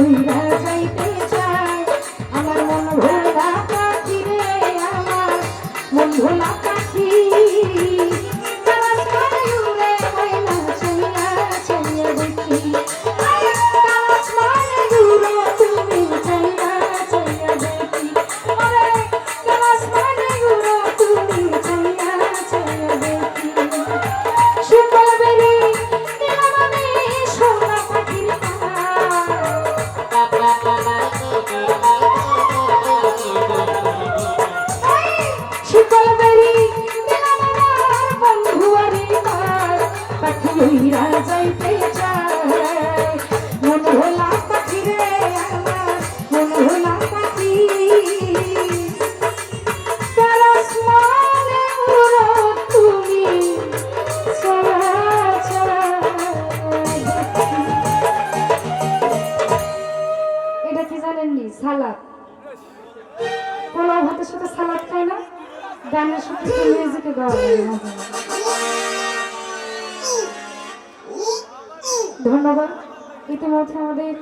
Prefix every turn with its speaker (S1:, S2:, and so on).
S1: উইরা যাইতে চায় আমার মন ভোলা পাখি রে আমার মন ভোলা পাখি তারা করে উড়ে ময়না চাইয়া চাইয়া দেখি তারা করে উড়ো তুমি চাইয়া চাইয়া দেখি আরে তারা করে উড়ো তুমি চাইয়া চাইয়া দেখি শুকল বেরি দিলাম আমি সোনা পাখির শিকল বেরি দিলাম আমার বন্ধু আরে পাখি উইরা যাইতে চায় মন ভোলা পাখি রে আমার মন ভোলা পাখি তারা আসমানে উড়ো তুমি ছায়া ছায়া দেখি। এটা কি জানেননি সালাদ পোলাও ভাতের সাথে সালাদ খায় না গানের সাথে মিউজিকে গাওয়া হয় মাঝে মাঝে। ধন্যবাদ ইতিমধ্যে আমাদের